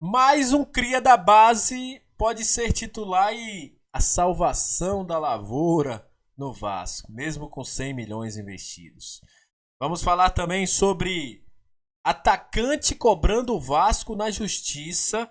Mais um cria da base pode ser titular e a salvação da lavoura no Vasco, mesmo com 100 milhões investidos. Vamos falar também sobre atacante cobrando o Vasco na justiça.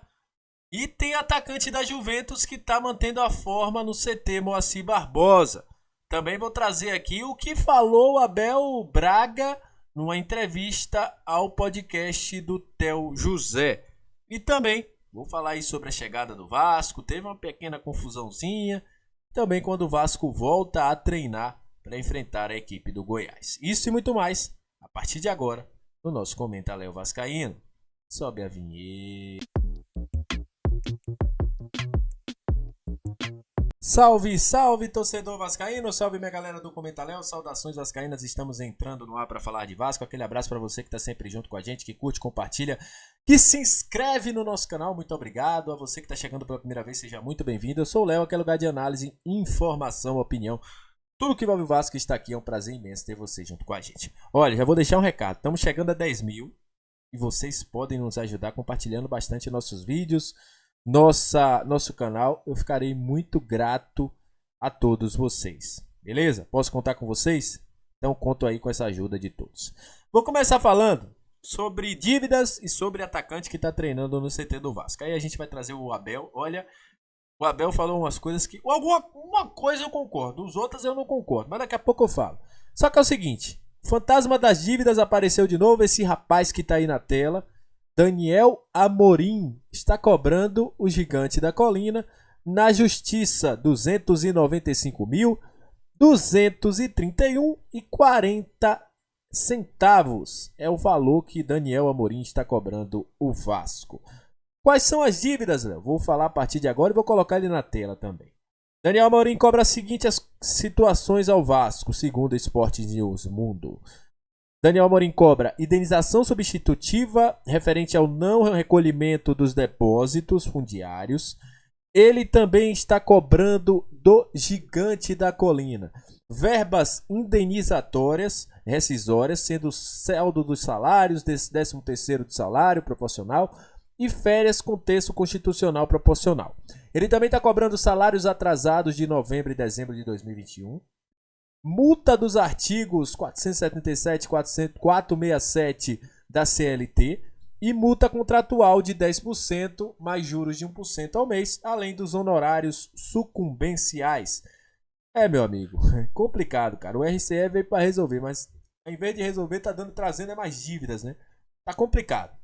E tem atacante da Juventus que está mantendo a forma no CT Moacir Barbosa. Também vou trazer aqui o que falou o Abel Braga numa entrevista ao podcast do Theo José. E também vou falar aí sobre a chegada do Vasco. Teve uma pequena confusãozinha. Também quando o Vasco volta a treinar para enfrentar a equipe do Goiás. Isso e muito mais a partir de agora no nosso Comenta Léo Vascaíno. Sobe a vinheta. Salve, salve, torcedor vascaíno, salve minha galera do Comenta Léo, saudações vascaínas, estamos entrando no ar para falar de Vasco, aquele abraço para você que está sempre junto com a gente, que curte, compartilha, que se inscreve no nosso canal, muito obrigado, a você que está chegando pela primeira vez, seja muito bem-vindo, eu sou o Léo, aquele lugar de análise, informação, opinião, tudo que envolve o Vasco está aqui, é um prazer imenso ter você junto com a gente. Olha, já vou deixar um recado, estamos chegando a 10 mil e vocês podem nos ajudar compartilhando bastante nossos vídeos, nosso canal, eu ficarei muito grato a todos vocês, beleza? Posso contar com vocês? Então conto aí com essa ajuda de todos. Vou começar falando sobre dívidas e sobre atacante que está treinando no CT do Vasco. Aí a gente vai trazer o Abel. Olha, o Abel falou umas coisas que... Uma coisa eu concordo, os outros eu não concordo, mas daqui a pouco eu falo. Só que é o seguinte, fantasma das dívidas apareceu de novo, esse rapaz que está aí na tela... Daniel Amorim está cobrando o Gigante da Colina na justiça 295.231,40 centavos. É o valor que Daniel Amorim está cobrando o Vasco. Quais são as dívidas, Léo? Vou falar a partir de agora e vou colocar ele na tela também. Daniel Amorim cobra as seguintes situações ao Vasco, segundo o Sport News Mundo. Daniel Amorim cobra indenização substitutiva referente ao não recolhimento dos depósitos fundiários. Ele também está cobrando do Gigante da Colina verbas indenizatórias, rescisórias, sendo saldo dos salários, 13º de salário proporcional e férias com terço constitucional proporcional. Ele também está cobrando salários atrasados de novembro e dezembro de 2021. Multa dos artigos 477 e 467 da CLT e multa contratual de 10% mais juros de 1% ao mês, além dos honorários sucumbenciais. Meu amigo, é complicado, cara. O RCE veio para resolver, mas ao invés de resolver, tá trazendo mais dívidas, né? Tá complicado.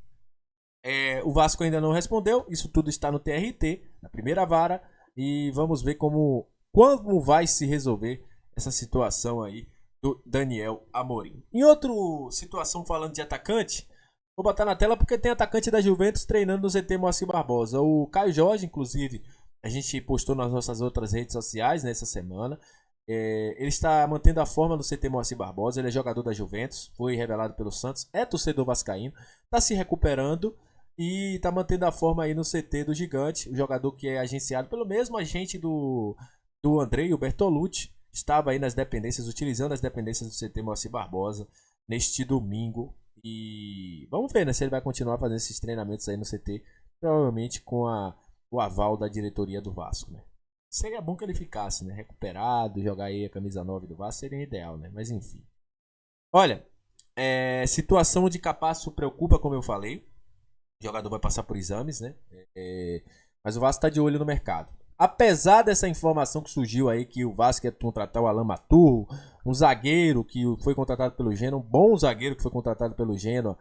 O Vasco ainda não respondeu, isso tudo está no TRT, na primeira vara, e vamos ver como vai se resolver essa situação aí do Daniel Amorim. Em outra situação falando de atacante, vou botar na tela porque tem atacante da Juventus treinando no CT Moacir Barbosa. O Caio Jorge, inclusive, a gente postou nas nossas outras redes sociais nessa semana. Ele está mantendo a forma no CT Moacir Barbosa, ele é jogador da Juventus, foi revelado pelo Santos, é torcedor vascaíno, está se recuperando e está mantendo a forma aí no CT do Gigante, o jogador que é agenciado pelo mesmo agente do Andrei, o Bertolucci, estava aí nas dependências, utilizando as dependências do CT Moacir Barbosa neste domingo. E vamos ver, né, se ele vai continuar fazendo esses treinamentos aí no CT, provavelmente com o aval da diretoria do Vasco, né? Seria bom que ele ficasse, né, recuperado, jogar aí a camisa 9 do Vasco seria ideal, né? Mas enfim. Olha, situação de Capasso preocupa, como eu falei. O jogador vai passar por exames, né? Mas o Vasco está de olho no mercado. Apesar dessa informação que surgiu aí que o Vasco ia contratar o Alan Maturro, um zagueiro que foi contratado pelo Genoa, um bom zagueiro que foi contratado pelo Genoa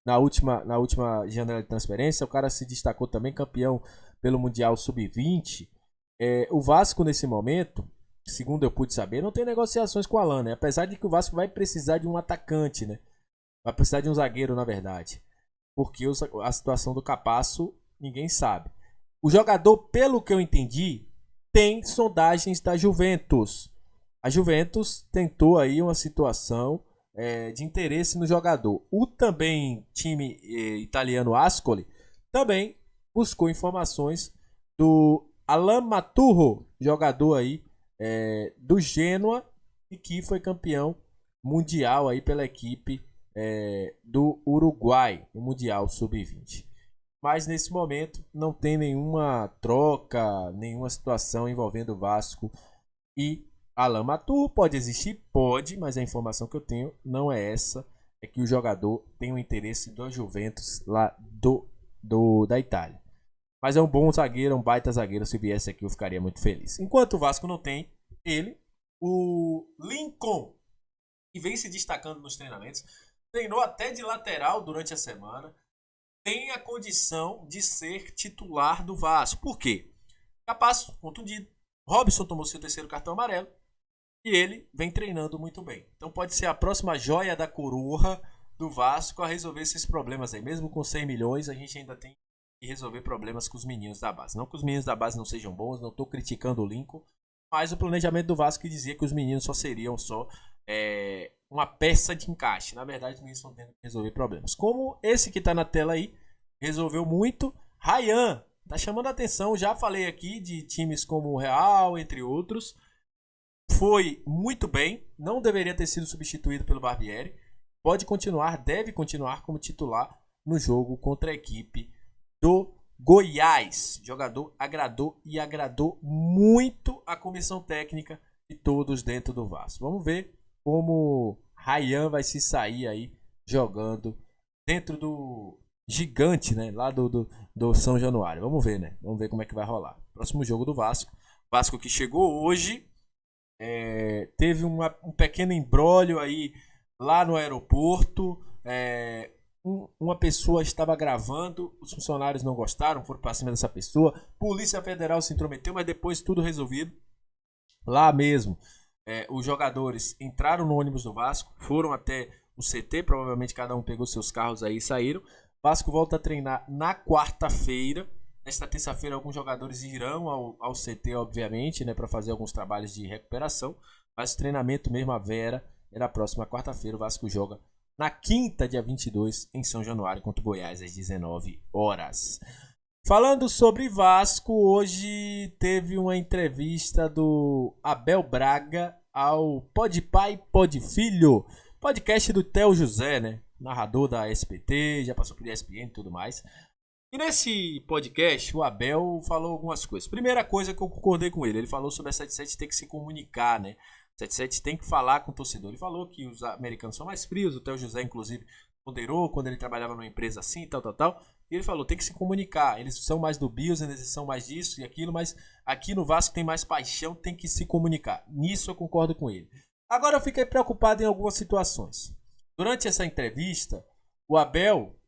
na última janela de transferência, o cara se destacou também, campeão pelo Mundial Sub-20. O Vasco nesse momento, segundo eu pude saber, não tem negociações com o Alan, né? Apesar de que o Vasco vai precisar de um atacante, né? Vai precisar de um zagueiro, na verdade. Porque a situação do Capasso ninguém sabe. O jogador, pelo que eu entendi, tem sondagens da Juventus. A Juventus tentou aí uma situação de interesse no jogador. O também time italiano Ascoli também buscou informações do Alan Maturro, jogador aí do Genoa e que foi campeão mundial aí pela equipe do Uruguai, no Mundial Sub-20. mas nesse momento não tem nenhuma troca, nenhuma situação envolvendo o Vasco e Alan Matur. Pode existir? Pode, mas a informação que eu tenho não é essa. É que o jogador tem um interesse do Juventus lá da Itália. Mas é um bom zagueiro, um baita zagueiro. Se viesse aqui eu ficaria muito feliz. Enquanto o Vasco não tem ele, o Lincoln, que vem se destacando nos treinamentos, treinou até de lateral durante a semana, tem a condição de ser titular do Vasco. Por quê? Capasso, contundido. Robson tomou seu terceiro cartão amarelo e ele vem treinando muito bem. Então pode ser a próxima joia da coroa do Vasco a resolver esses problemas aí. Mesmo com 100 milhões, a gente ainda tem que resolver problemas com os meninos da base. Não que os meninos da base não sejam bons, não estou criticando o Lincoln, mas o planejamento do Vasco dizia que os meninos só seriam uma peça de encaixe. Na verdade, os meninos estão tendo que resolver problemas. Como esse que está na tela aí, resolveu muito. Ryan, tá chamando a atenção. Já falei aqui de times como o Real, entre outros. Foi muito bem. Não deveria ter sido substituído pelo Barbieri. Pode continuar, deve continuar como titular no jogo contra a equipe do Goiás. Jogador agradou e agradou muito a comissão técnica e todos dentro do Vasco. Vamos ver como Ryan vai se sair aí jogando dentro do gigante, né? Lá do São Januário. Vamos ver, né? Vamos ver como é que vai rolar. Próximo jogo do Vasco. Vasco que chegou hoje. Teve um pequeno imbróglio aí lá no aeroporto. Uma pessoa estava gravando, os funcionários não gostaram, foram para cima dessa pessoa. Polícia Federal se intrometeu, mas depois tudo resolvido. Lá mesmo, os jogadores entraram no ônibus do Vasco, foram até o CT, provavelmente cada um pegou seus carros aí e saíram. Vasco volta a treinar na quarta-feira. Nesta terça-feira, alguns jogadores irão ao CT, obviamente, né, para fazer alguns trabalhos de recuperação. Mas o treinamento mesmo, a Vera, é na próxima quarta-feira. O Vasco joga na quinta, dia 22, em São Januário, contra o Goiás, às 19 horas. Falando sobre Vasco, hoje teve uma entrevista do Abel Braga ao Pode Pai, Pode Filho, podcast do Theo José, né? Narrador da SBT, já passou por ESPN e tudo mais. E nesse podcast, o Abel falou algumas coisas. Primeira coisa que eu concordei com ele falou sobre a 77 ter que se comunicar, né? 77 tem que falar com o torcedor. Ele falou que os americanos são mais frios, o Theo José, inclusive, ponderou quando ele trabalhava numa empresa assim, tal. E ele falou, tem que se comunicar. Eles são mais do business, eles são mais disso e aquilo, mas aqui no Vasco tem mais paixão, tem que se comunicar. Nisso eu concordo com ele. Agora eu fiquei preocupado em algumas situações. Durante essa entrevista, o Abel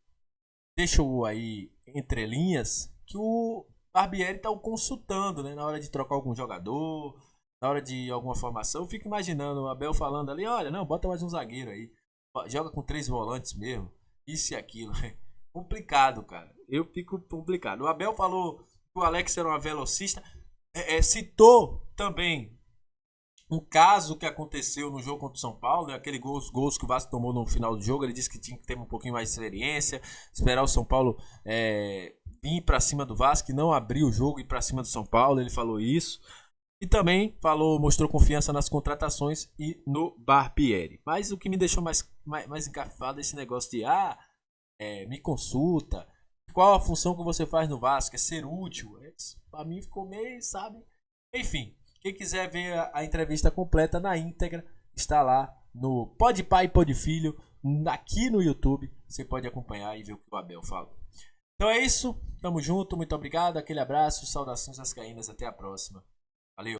deixou aí entre linhas que o Barbieri está o consultando, né, na hora de trocar algum jogador, na hora de alguma formação. Eu fico imaginando o Abel falando ali, olha, não, bota mais um zagueiro aí, joga com 3 volantes mesmo, isso e aquilo. Complicado, cara. Eu fico complicado. O Abel falou que o Alex era uma velocista. Citou também um caso que aconteceu no jogo contra o São Paulo, né? Aquele gols que o Vasco tomou no final do jogo. Ele disse que tinha que ter um pouquinho mais de experiência, esperar o São Paulo vir para cima do Vasco e não abrir o jogo e ir para cima do São Paulo. Ele falou isso. E também mostrou confiança nas contratações e no Barbieri. Mas o que me deixou mais encafado é esse negócio de me consulta. Qual a função que você faz no Vasco? É ser útil. Pra mim ficou meio, sabe? Enfim, quem quiser ver a entrevista completa na íntegra, está lá no Pode Pai, Pode Filho, aqui no YouTube. Você pode acompanhar e ver o que o Abel falou. Então é isso. Tamo junto. Muito obrigado. Aquele abraço. Saudações vascaínas. Até a próxima.